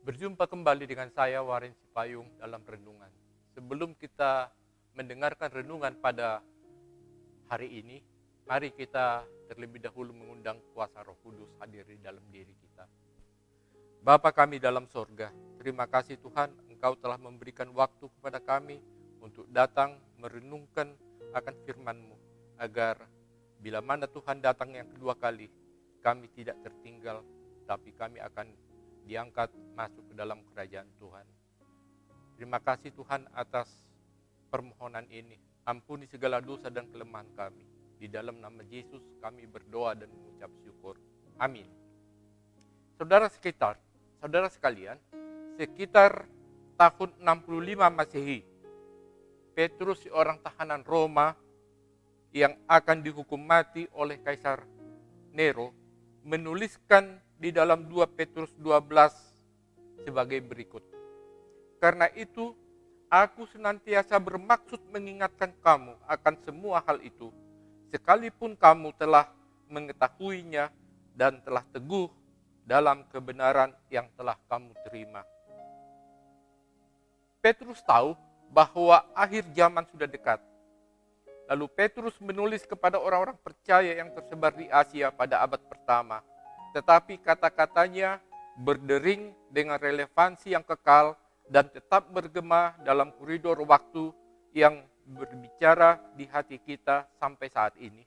Berjumpa kembali dengan saya Warin Sipayung dalam renungan. Sebelum kita mendengarkan renungan pada hari ini, mari kita terlebih dahulu mengundang kuasa Roh Kudus hadir di dalam diri kita. Bapa kami dalam sorga, terima kasih Tuhan, Engkau telah memberikan waktu kepada kami untuk datang merenungkan akan firman-Mu, agar bila mana Tuhan datang yang kedua kali, kami tidak tertinggal, tapi kami akan diangkat masuk ke dalam kerajaan Tuhan. Terima kasih Tuhan atas permohonan ini. Ampuni segala dosa dan kelemahan kami. Di dalam nama Yesus kami berdoa dan mengucap syukur. Amin. Saudara sekalian, sekitar tahun 65 Masehi, Petrus, seorang tahanan Roma yang akan dihukum mati oleh Kaisar Nero, menuliskan di dalam 2 Petrus 12 sebagai berikut. Karena itu, aku senantiasa bermaksud mengingatkan kamu akan semua hal itu, sekalipun kamu telah mengetahuinya dan telah teguh dalam kebenaran yang telah kamu terima. Petrus tahu bahwa akhir zaman sudah dekat. Lalu Petrus menulis kepada orang-orang percaya yang tersebar di Asia pada abad pertama. Tetapi kata-katanya berdering dengan relevansi yang kekal dan tetap bergema dalam koridor waktu yang berbicara di hati kita sampai saat ini.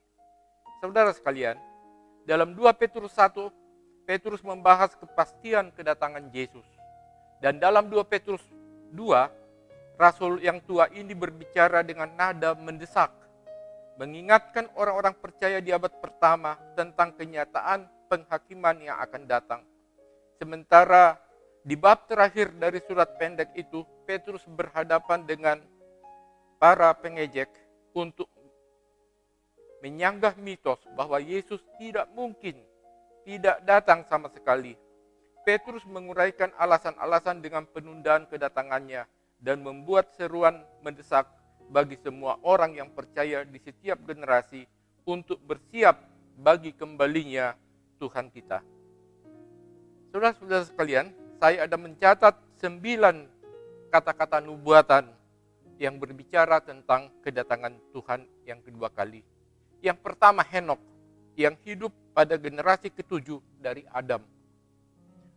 Saudara sekalian, dalam 2 Petrus 1, Petrus membahas kepastian kedatangan Yesus. Dan dalam 2 Petrus 2, Rasul yang tua ini berbicara dengan nada mendesak, mengingatkan orang-orang percaya di abad pertama tentang kenyataan penghakiman yang akan datang. Sementara di bab terakhir dari surat pendek itu, Petrus berhadapan dengan para pengejek untuk menyanggah mitos bahwa Yesus tidak mungkin tidak datang sama sekali. Petrus menguraikan alasan-alasan dengan penundaan kedatangannya dan membuat seruan mendesak bagi semua orang yang percaya di setiap generasi untuk bersiap bagi kembalinya Tuhan kita. Saudara-saudara sekalian, saya ada mencatat 9 kata-kata nubuatan yang berbicara tentang kedatangan Tuhan yang kedua kali. Yang pertama, Henokh, yang hidup pada generasi ke-7 dari Adam.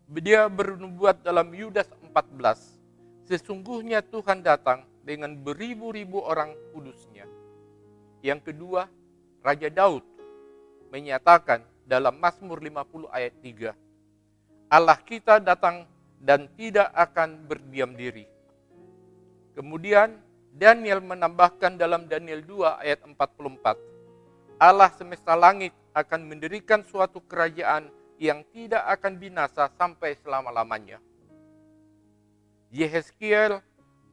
Dia bernubuat dalam Yudas 14, sesungguhnya Tuhan datang dengan beribu-ribu orang kudusnya. Yang kedua, Raja Daud menyatakan dalam Mazmur 50 ayat 3, Allah kita datang dan tidak akan berdiam diri. Kemudian Daniel menambahkan dalam Daniel 2 ayat 44, Allah semesta langit akan mendirikan suatu kerajaan yang tidak akan binasa sampai selama-lamanya. Yehezkiel,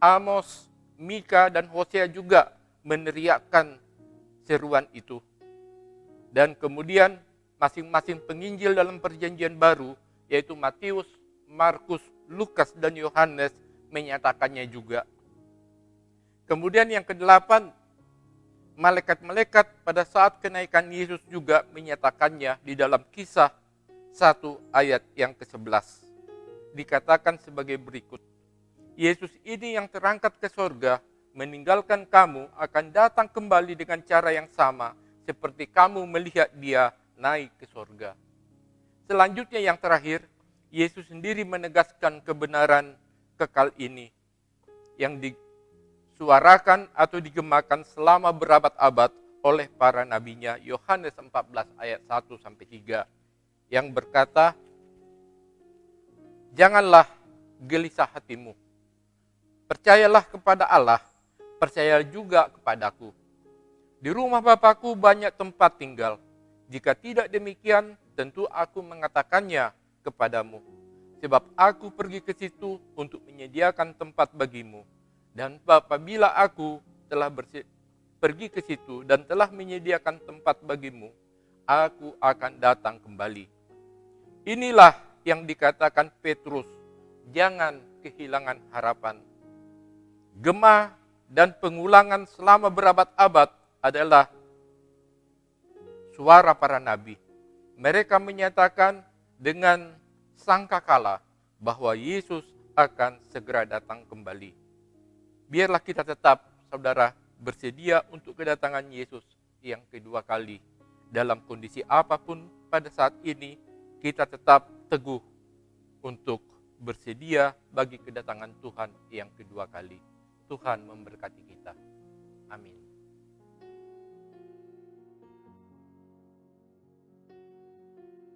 Amos, Mika, dan Hosea juga meneriakkan seruan itu. Dan kemudian masing-masing penginjil dalam perjanjian baru, yaitu Matius, Markus, Lukas, dan Yohanes menyatakannya juga. Kemudian yang ke-8, malaikat-malaikat pada saat kenaikan Yesus juga menyatakannya di dalam Kisah 1 ayat yang ke-11. Dikatakan sebagai berikut, Yesus ini yang terangkat ke sorga, meninggalkan kamu, akan datang kembali dengan cara yang sama, seperti kamu melihat dia naik ke sorga. Selanjutnya yang terakhir, Yesus sendiri menegaskan kebenaran kekal ini, yang disuarakan atau digemakan selama berabad-abad oleh para nabinya. Yohanes 14 ayat 1-3, yang berkata, janganlah gelisah hatimu, percayalah kepada Allah, percaya juga kepadaku. Di rumah Bapakku banyak tempat tinggal. Jika tidak demikian, tentu aku mengatakannya kepadamu. Sebab aku pergi ke situ untuk menyediakan tempat bagimu. Dan apabila aku telah pergi ke situ dan telah menyediakan tempat bagimu, aku akan datang kembali. Inilah yang dikatakan Petrus, jangan kehilangan harapan. Gema dan pengulangan selama berabad-abad adalah suara para nabi. Mereka menyatakan dengan sangkakala bahwa Yesus akan segera datang kembali. Biarlah kita tetap, saudara, bersedia untuk kedatangan Yesus yang kedua kali. Dalam kondisi apapun pada saat ini, kita tetap teguh untuk bersedia bagi kedatangan Tuhan yang kedua kali. Tuhan memberkati kita. Amin.